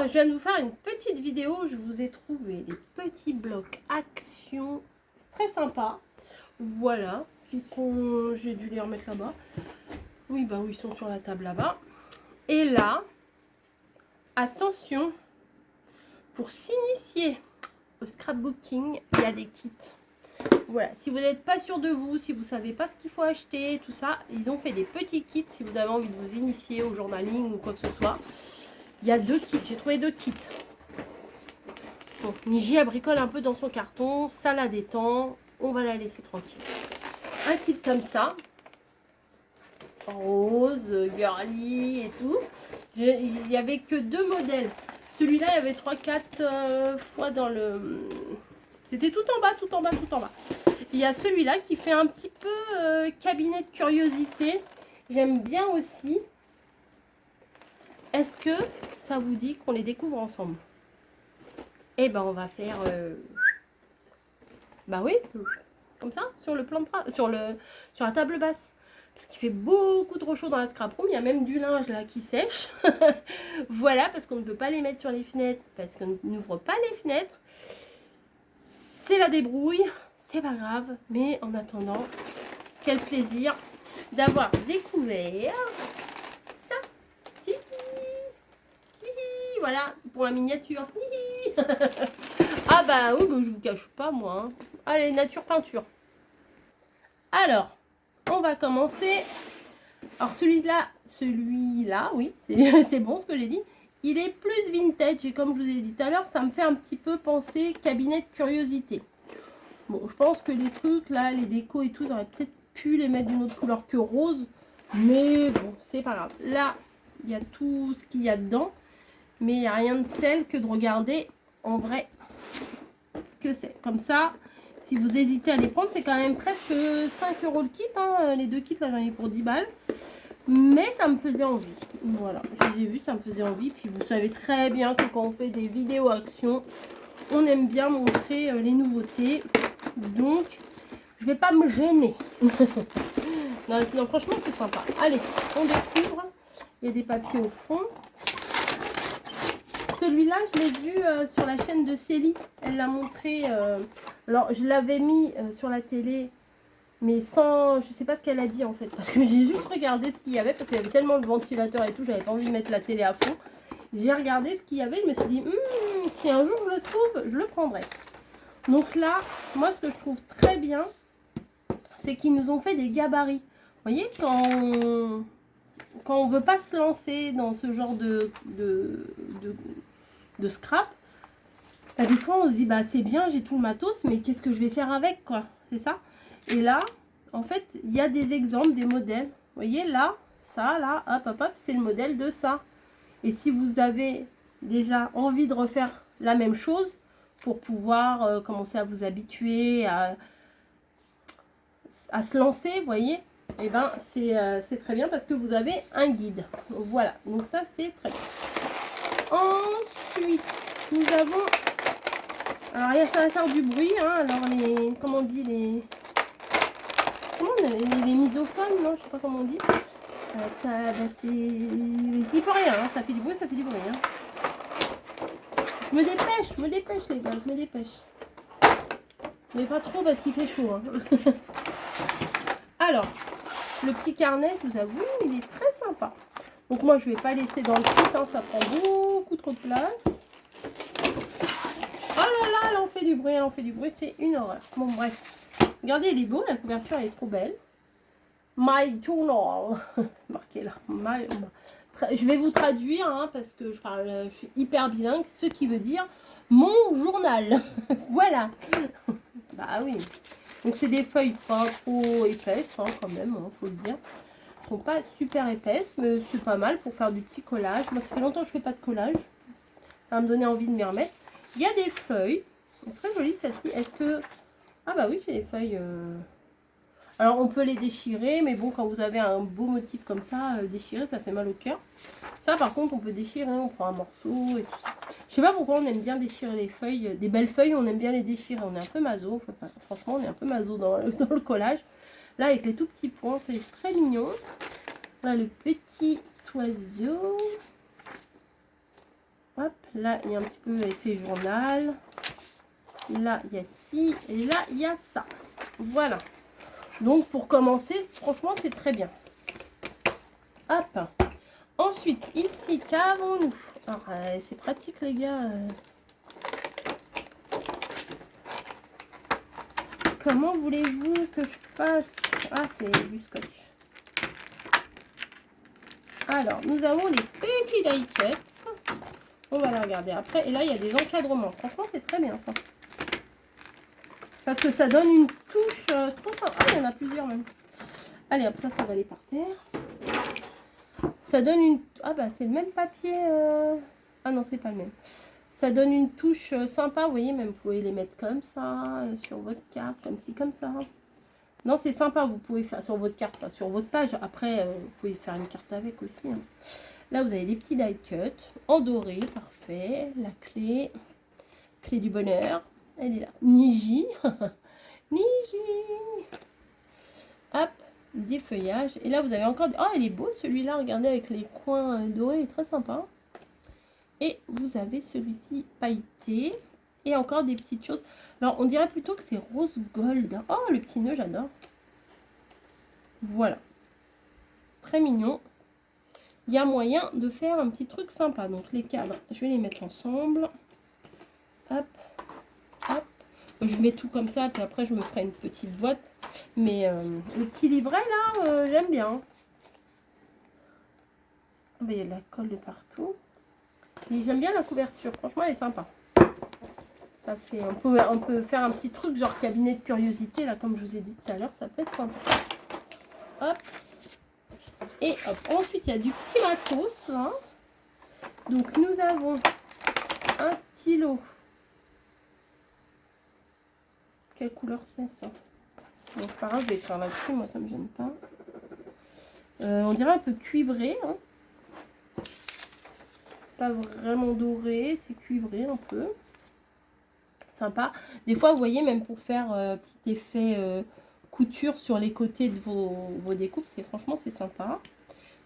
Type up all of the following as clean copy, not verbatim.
je viens de vous faire une petite vidéo. Je vous ai trouvé des petits blocs action très sympas. Voilà, qui sont... J'ai dû les remettre là-bas. Oui, bah oui, ils sont sur la table là-bas. Et là, attention, pour s'initier au scrapbooking, il y a des kits. Voilà, si vous n'êtes pas sûr de vous, si vous ne savez pas ce qu'il faut acheter, tout ça, ils ont fait des petits kits si vous avez envie de vous initier au journaling ou quoi que ce soit. Il y a 2 kits, j'ai trouvé 2 kits. Bon, Niji elle bricole un peu dans son carton, ça la détend, on va la laisser tranquille. Un kit comme ça, rose, girly et tout. Il n'y avait que 2 modèles. Celui-là, il y avait 3-4 fois dans le... C'était tout en bas, tout en bas, tout en bas. Il y a celui-là qui fait un petit peu cabinet de curiosité. J'aime bien aussi. Est-ce que ça vous dit qu'on les découvre ensemble? Eh ben, on va faire... Bah oui, comme ça, sur le plan de sur la table basse. Parce qu'il fait beaucoup trop chaud dans la scrap room. Il y a même du linge là qui sèche. Voilà, parce qu'on ne peut pas les mettre sur les fenêtres. Parce qu'on n'ouvre pas les fenêtres. C'est la débrouille. C'est pas grave. Mais en attendant, quel plaisir d'avoir découvert ça. Voilà, pour la miniature. Ah bah oui, bah, je vous cache pas moi. Hein. Allez, nature peinture. Alors, on va commencer. Alors celui-là, oui, c'est bon ce que j'ai dit. Il est plus vintage et comme je vous ai dit tout à l'heure, ça me fait un petit peu penser cabinet de curiosité. Bon, je pense que les trucs là, les décos et tout, j'aurais peut-être pu les mettre d'une autre couleur que rose. Mais bon, c'est pas grave. Là, il y a tout ce qu'il y a dedans. Mais il n'y a rien de tel que de regarder en vrai ce que c'est. Comme ça, si vous hésitez à les prendre, c'est quand même presque 5 € le kit. Hein. Les 2 kits, là, j'en ai pour 10 balles. Mais ça me faisait envie. Voilà, je les ai vus, ça me faisait envie. Puis vous savez très bien que quand on fait des vidéos action, on aime bien montrer les nouveautés. Donc, je vais pas me gêner. Non, sinon, franchement, c'est sympa. Allez, on découvre. Il y a des papiers au fond. Celui-là, je l'ai vu sur la chaîne de Célie. Elle l'a montré. Alors, je l'avais mis sur la télé, mais sans... Je sais pas ce qu'elle a dit en fait. Parce que j'ai juste regardé ce qu'il y avait. Parce qu'il y avait tellement de ventilateurs et tout. J'avais pas envie de mettre la télé à fond. J'ai regardé ce qu'il y avait. Je me suis dit, si un jour je le trouve, je le prendrai. Donc là, moi, ce que je trouve très bien, c'est qu'ils nous ont fait des gabarits. Vous voyez, quand on veut pas se lancer dans ce genre de scrap, bah, des fois on se dit bah c'est bien, j'ai tout le matos, mais qu'est-ce que je vais faire avec, quoi, c'est ça. Et là en fait il y a des exemples, des modèles, vous voyez là, ça là, hop hop hop, c'est le modèle de ça. Et si vous avez déjà envie de refaire la même chose pour pouvoir commencer à vous habituer à se lancer, vous voyez, et ben c'est très bien parce que vous avez un guide. Voilà, donc ça c'est très bien. Ensuite, nous avons... Alors, ça va faire du bruit, hein. Alors, les... Comment on dit les... Comment on dit les misophones, non? Je sais pas comment on dit. Ça, bah, c'est... C'est pas rien, hein. Ça fait du bruit, ça fait du bruit, hein. Je me dépêche, les gars, je me dépêche. Mais pas trop parce qu'il fait chaud, hein. Alors, le petit carnet, je vous avoue, il est très sympa. Donc moi, je ne vais pas laisser dans le kit, hein, ça prend beaucoup trop de place. Oh là là, elle en fait du bruit, c'est une horreur. Bon, bref. Regardez, il est beau, la couverture elle est trop belle. My journal. Marqué là. Je vais vous traduire, hein, parce que je suis hyper bilingue, ce qui veut dire mon journal. Voilà. Bah oui. Donc c'est des feuilles pas trop épaisses, hein, quand même, hein, faut le dire. Sont pas super épaisses, mais c'est pas mal pour faire du petit collage. Moi, ça fait longtemps que je fais pas de collage. Ça va me donner envie de m'y remettre. Il y a des feuilles. Très jolie celle-ci. Est-ce que... Ah bah oui, j'ai des feuilles... Alors, on peut les déchirer, mais bon, quand vous avez un beau motif comme ça, déchirer, ça fait mal au cœur. Ça, par contre, on peut déchirer. On prend un morceau et tout ça. Je sais pas pourquoi on aime bien déchirer les feuilles. Des belles feuilles, on aime bien les déchirer. On est un peu maso. Franchement, on est un peu maso dans le collage. Là, avec les tout petits points, c'est très mignon. Là, le petit oiseau. Hop. Là, il y a un petit peu effet journal. Là, il y a ci. Et là, il y a ça. Voilà. Donc, pour commencer, franchement, c'est très bien. Hop. Ensuite, ici, qu'avons-nous? Alors, c'est pratique, les gars. Comment voulez-vous que je fasse? Ah, c'est du scotch. Alors, nous avons les petits die cuts. On va les regarder après. Et là, il y a des encadrements. Franchement, c'est très bien, ça. Parce que ça donne une touche trop sympa. Ah, il y en a plusieurs, même. Allez, hop, ça va aller par terre. Ça donne une... Ah, bah, c'est le même papier. Ah non, c'est pas le même. Ça donne une touche sympa. Vous voyez, même, vous pouvez les mettre comme ça, sur votre carte, comme ci, comme ça. Non, c'est sympa. Vous pouvez faire sur votre carte, sur votre page. Après, vous pouvez faire une carte avec aussi. Hein. Là, vous avez des petits die cuts en doré, parfait. La clé du bonheur, elle est là. Niji, Niji. Hop, des feuillages. Et là, vous avez encore... Oh, il est beau celui-là, regardez, avec les coins dorés, il est très sympa. Et vous avez celui-ci pailleté. Et encore des petites choses. Alors, on dirait plutôt que c'est rose gold. Oh, le petit nœud, j'adore. Voilà. Très mignon. Il y a moyen de faire un petit truc sympa. Donc, les cadres, je vais les mettre ensemble. Hop, hop. Je mets tout comme ça, puis après, je me ferai une petite boîte. Mais le petit livret, là, j'aime bien. Il y a de la colle de partout. Et j'aime bien la couverture. Franchement, elle est sympa. Ça fait, on peut faire un petit truc genre cabinet de curiosité, là, comme je vous ai dit tout à l'heure. Ça peut être sympa. Hop. Et hop. Ensuite, il y a du petit matos, là. Donc, nous avons un stylo. Quelle couleur c'est, ça? Bon, c'est pas grave, je vais écrire là-dessus. Moi, ça me gêne pas. On dirait un peu cuivré, hein. Pas vraiment doré, c'est cuivré un peu. Sympa. Des fois, vous voyez, même pour faire petit effet couture sur les côtés de vos découpes, franchement, c'est sympa.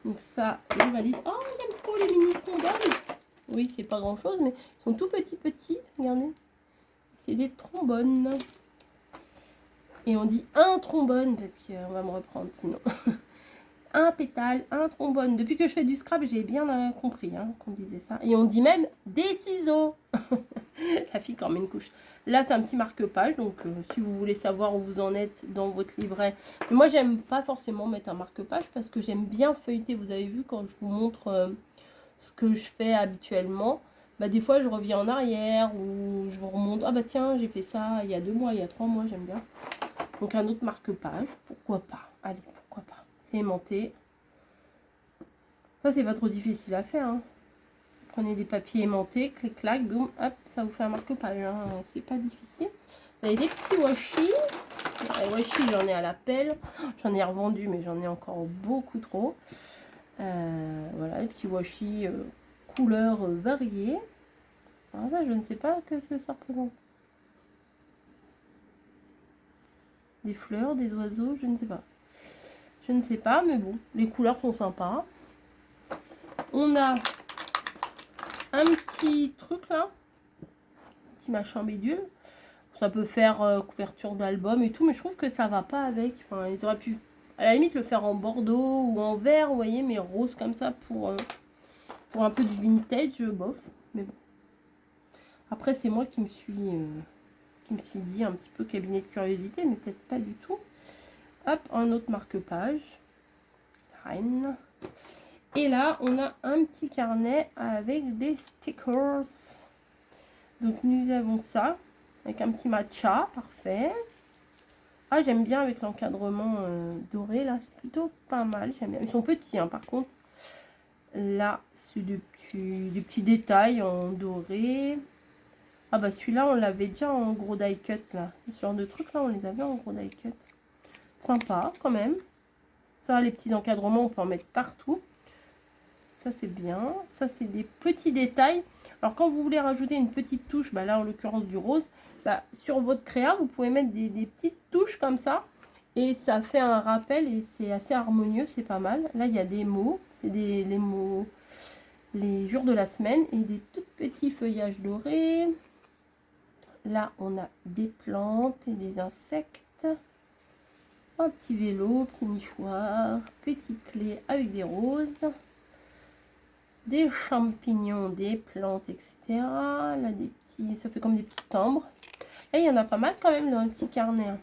Donc ça, je valide. Oh, j'aime trop les mini trombones. Oui, c'est pas grand chose, mais ils sont tout petits, regardez. C'est des trombones. Et on dit un trombone, parce qu'on va me reprendre sinon. Un pétale, un trombone. Depuis que je fais du scrap, j'ai bien compris hein, qu'on disait ça. Et on dit même des ciseaux. La fille quand même une couche. Là, c'est un petit marque-page. Donc, si vous voulez savoir où vous en êtes dans votre livret. Mais moi, j'aime pas forcément mettre un marque-page parce que j'aime bien feuilleter. Vous avez vu quand je vous montre ce que je fais habituellement. Bah, des fois, je reviens en arrière ou je vous remonte. Ah bah tiens, j'ai fait ça il y a 2 mois, il y a 3 mois, j'aime bien. Donc, un autre marque-page. Pourquoi pas? Allez, pourquoi pas? C'est aimanté. Ça, c'est pas trop difficile à faire. Hein. Prenez des papiers aimantés, clic clac, boum, hop, ça vous fait un marque-page. Hein. C'est pas difficile. Vous avez des petits washi. Les washi, j'en ai à la pelle. J'en ai revendu, mais j'en ai encore beaucoup trop. Voilà, les petits washi couleurs variées. Alors ça, je ne sais pas ce que ça représente. Des fleurs, des oiseaux, je ne sais pas. Je ne sais pas, mais bon, les couleurs sont sympas. On a un petit truc là, un petit machin bidule. Ça peut faire couverture d'album et tout, mais je trouve que ça va pas avec. Enfin, ils auraient pu à la limite le faire en bordeaux ou en vert, vous voyez, mais rose comme ça pour un peu du vintage, bof. Mais bon. Après, c'est moi qui me suis dit un petit peu cabinet de curiosité, mais peut-être pas du tout. Hop, un autre marque-page. Reine. Et là, on a un petit carnet avec des stickers. Donc, nous avons ça. Avec un petit matcha. Parfait. Ah, j'aime bien avec l'encadrement doré. Là, c'est plutôt pas mal. J'aime bien. Ils sont petits, hein, par contre. Là, c'est des petits détails en doré. Ah, bah, celui-là, on l'avait déjà en gros die cut, là. Ce genre de trucs, là, on les avait en gros die cut. Sympa, quand même. Ça, les petits encadrements, on peut en mettre partout. Ça, c'est bien. Ça, c'est des petits détails. Alors, quand vous voulez rajouter une petite touche, bah là, en l'occurrence du rose, bah, sur votre créa, vous pouvez mettre des petites touches comme ça. Et ça fait un rappel et c'est assez harmonieux, c'est pas mal. Là, il y a des mots. C'est les mots les jours de la semaine et des tout petits feuillages dorés. Là, on a des plantes et des insectes. Un petit vélo, petit nichoir, petite clé avec des roses, des champignons, des plantes, etc. Là, des petits, ça fait comme des petits timbres. Et il y en a pas mal quand même dans un petit carnet.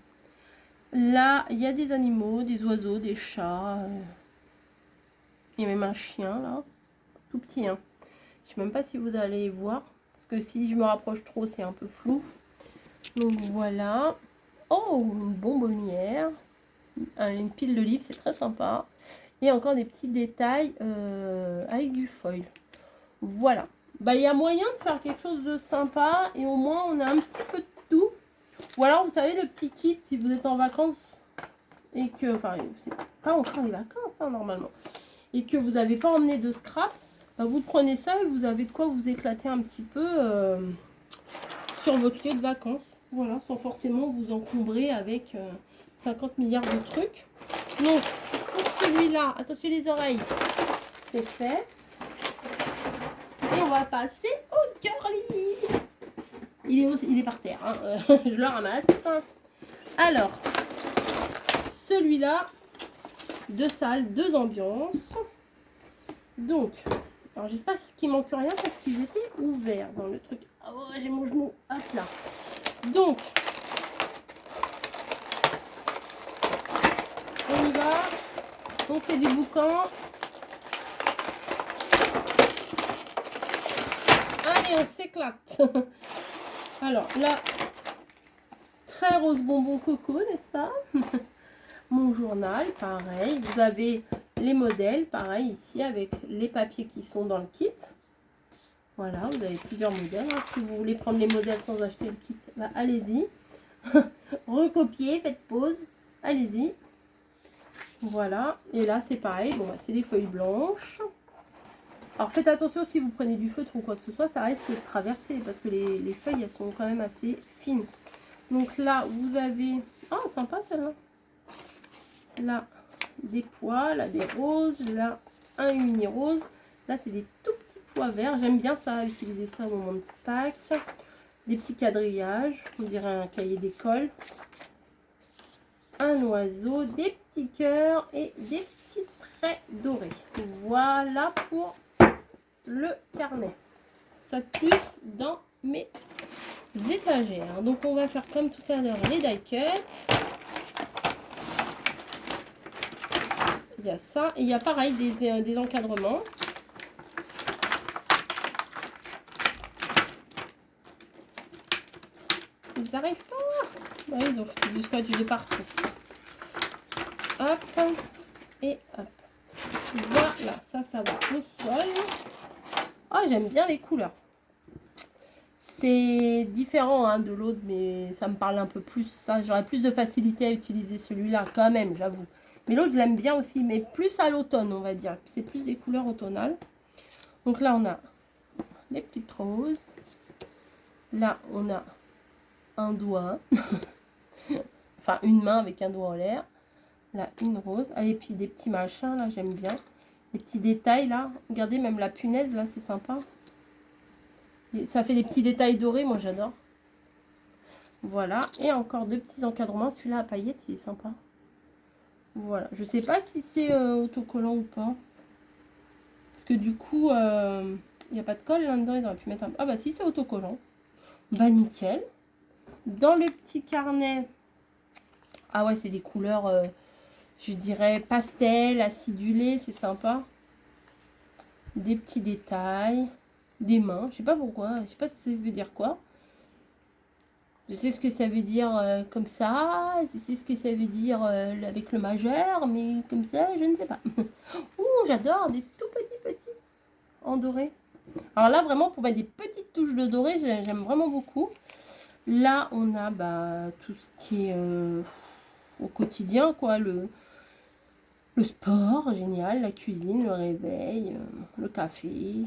Là, il y a des animaux, des oiseaux, des chats. Il y a même un chien là, tout petit. Hein. Je sais même pas si vous allez voir, parce que si je me rapproche trop, c'est un peu flou. Donc voilà. Oh, une bonbonnière. Une pile de livres, c'est très sympa. Et encore des petits détails avec du foil. Voilà. Bah, il y a moyen de faire quelque chose de sympa et au moins on a un petit peu de tout. Ou alors, vous savez, le petit kit, si vous êtes en vacances et que, enfin, c'est pas encore les vacances, hein, normalement, et que vous n'avez pas emmené de scrap, bah, vous prenez ça et vous avez de quoi vous éclater un petit peu sur votre lieu de vacances. Voilà, sans forcément vous encombrer avec 50 milliards de trucs. Donc, pour celui-là, attention les oreilles, c'est fait. Et on va passer au curly. Il est par terre, hein. Je le ramasse. Alors, celui-là, 2 salles, 2 ambiances. Donc, alors j'espère qu'il manque rien parce qu'ils étaient ouverts dans le truc. Oh, j'ai mon genou, hop là. Donc, on y va. On fait du boucan. Allez, on s'éclate. Alors là, très rose bonbon coco, n'est-ce pas? Mon journal, pareil. Vous avez les modèles, pareil, ici, avec les papiers qui sont dans le kit. Voilà, vous avez plusieurs modèles. Hein. Si vous voulez prendre les modèles sans acheter le kit, bah, allez-y. Recopiez, faites pause. Allez-y. Voilà. Et là, c'est pareil. Bon, bah, c'est les feuilles blanches. Alors, faites attention si vous prenez du feutre ou quoi que ce soit, ça risque de traverser parce que les feuilles, elles sont quand même assez fines. Donc là, vous avez... Ah, sympa celle-là. Là, des pois, là, des roses. Là, un uni rose. Là, c'est des tout petits pois verts. J'aime bien ça, utiliser ça au moment de tac. Des petits quadrillages. On dirait un cahier d'école. Un oiseau, des petits cœurs et des petits traits dorés. Voilà pour le carnet. Ça pousse dans mes étagères. Donc on va faire comme tout à l'heure les die cuts. Il y a ça et il y a pareil des encadrements. Ils n'arrivent pas. Ouais, ils ont fait du scotch de partout. Hop et hop. Voilà, ça va au sol. Oh, j'aime bien les couleurs. C'est différent hein, de l'autre, mais ça me parle un peu plus. Ça, j'aurais plus de facilité à utiliser celui-là quand même, j'avoue. Mais l'autre, je l'aime bien aussi, mais plus à l'automne, on va dire. C'est plus des couleurs automnales. Donc là, on a les petites roses. Là, on a un doigt. Enfin, une main avec un doigt en l'air. Là, une rose. Ah, et puis des petits machins, là, j'aime bien. Les petits détails, là. Regardez, même la punaise, là, c'est sympa. Et ça fait des petits détails dorés, moi, j'adore. Voilà. Et encore 2 petits encadrements. Celui-là à paillettes, il est sympa. Voilà. Je sais pas si c'est autocollant ou pas. Parce que du coup, il n'y a pas de colle là-dedans. Ils auraient pu mettre un... Ah bah si, c'est autocollant. Bah nickel. Dans le petit carnet... Ah ouais, c'est des couleurs... je dirais pastel, acidulé, c'est sympa. Des petits détails, des mains, je sais pas pourquoi, je sais pas si ça veut dire quoi. Je sais ce que ça veut dire comme ça, je sais ce que ça veut dire avec le majeur, mais comme ça, je ne sais pas. Ouh, j'adore, des tout petits en doré. Alors là, vraiment, pour mettre des petites touches de doré, j'aime vraiment beaucoup. Là, on a bah, tout ce qui est au quotidien, quoi, le sport, génial, la cuisine, le réveil, le café,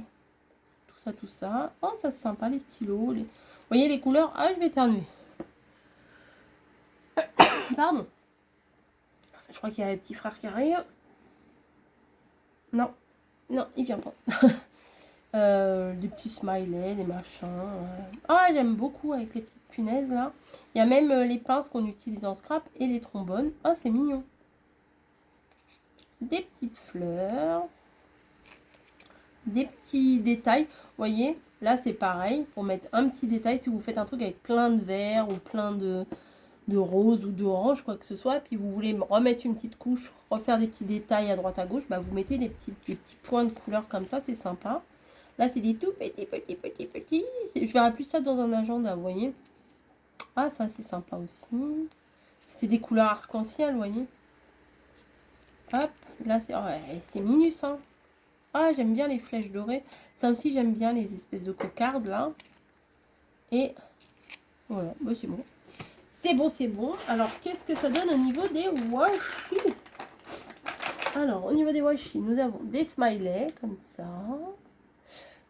tout ça. Oh, ça c'est sympa, les stylos. Vous voyez les couleurs? Ah, je vais éternuer. Pardon. Je crois qu'il y a le petit frère qui arrive. Non, non, il vient pas. Des petits smileys, des machins. Ah, j'aime beaucoup avec les petites punaises là. Il y a même les pinces qu'on utilise en scrap et les trombones. Ah, c'est mignon. Des petites fleurs. Des petits détails. Vous voyez, là c'est pareil. Pour mettre un petit détail, si vous faites un truc avec plein de verre ou plein de rose ou d'orange, quoi que ce soit, puis vous voulez remettre une petite couche, refaire des petits détails à droite à gauche, bah vous mettez des petits points de couleur comme ça, c'est sympa. Là c'est des tout petits, je verrai plus ça dans un agenda, vous voyez. Ah, ça c'est sympa aussi, ça fait des couleurs arc-en-ciel, vous voyez. Hop, là c'est c'est minus, hein. Ah, j'aime bien les flèches dorées, ça aussi j'aime bien les espèces de cocardes là. Et voilà, bah, c'est bon. C'est bon, c'est bon. Alors, qu'est-ce que ça donne au niveau des washi? Alors, au niveau des washi, nous avons des smileys, comme ça.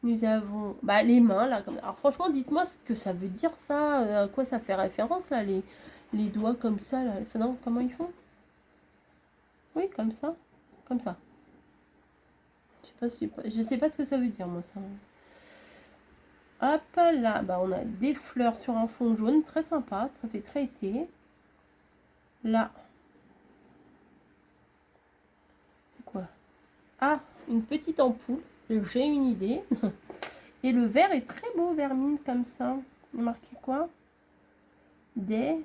Nous avons les mains, là. Comme... Alors, franchement, dites-moi ce que ça veut dire, ça. À quoi ça fait référence, là, les doigts comme ça, là. Enfin, non, comment ils font? Oui, comme ça. Comme ça. Je sais pas ce que ça veut dire, moi, ça. Hop, là, on a des fleurs sur un fond jaune, très sympa. Ça fait très été. Là. C'est quoi? Ah, une petite ampoule. J'ai une idée. Et le vert est très beau, vermine, comme ça. Il est marqué quoi? Day.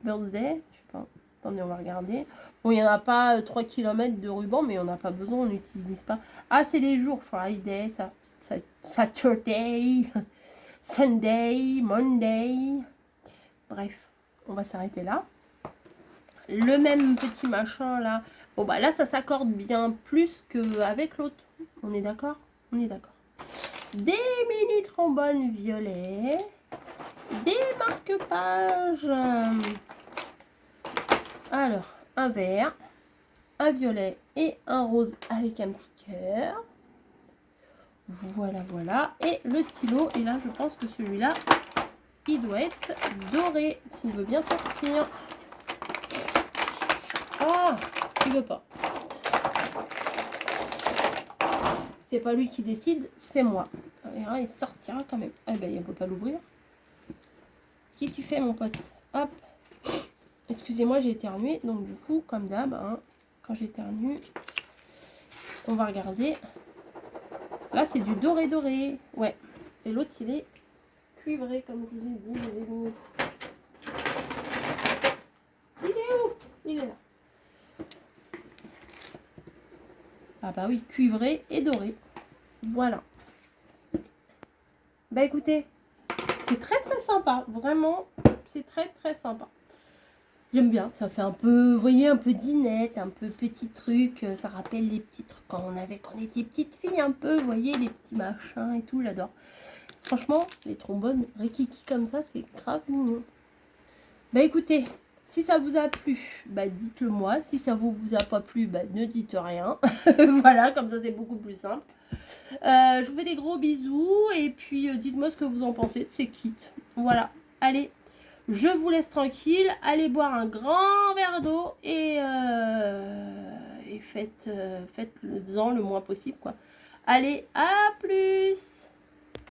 Birthday. Je sais pas. Attendez, on va regarder. Bon, il n'y en a pas 3 km de ruban, mais on n'a pas besoin, on n'utilise pas. Ah, c'est les jours. Friday, Saturday, Sunday, Monday. Bref, on va s'arrêter là. Le même petit machin là. Bon, là, ça s'accorde bien plus qu'avec l'autre. On est d'accord? On est d'accord. Des mini trombones violets. Des marque-pages. Alors, un vert, un violet et un rose avec un petit cœur. Voilà, voilà. Et le stylo. Et là, je pense que celui-là, il doit être doré, s'il veut bien sortir. Ah, il veut pas. C'est pas lui qui décide, c'est moi. Il sortira quand même. Eh ben, on peut pas l'ouvrir. Qui tu fais, mon pote? Hop. Excusez-moi, j'ai éternué. Donc, du coup, comme d'hab, hein, quand j'éternue, on va regarder. Là, c'est du doré doré. Ouais. Et l'autre, il est cuivré, comme je vous ai dit, les amis. Il est où? Il est là. Ah bah oui, cuivré et doré. Voilà. Bah écoutez, c'est très très sympa. Vraiment, c'est très très sympa. J'aime bien, ça fait un peu, vous voyez, un peu dinette, un peu petit truc. Ça rappelle les petits trucs quand on était petite fille un peu, vous voyez, les petits machins et tout, j'adore. Franchement, les trombones rikiki comme ça, c'est grave mignon. Bah écoutez, si ça vous a plu, dites-le moi. Si ça vous a pas plu, ne dites rien. Voilà, comme ça c'est beaucoup plus simple. Je vous fais des gros bisous et puis dites-moi ce que vous en pensez de ces kits. Voilà, allez. Je vous laisse tranquille, allez boire un grand verre d'eau et faites-le-en le moins possible, quoi. Allez, à plus!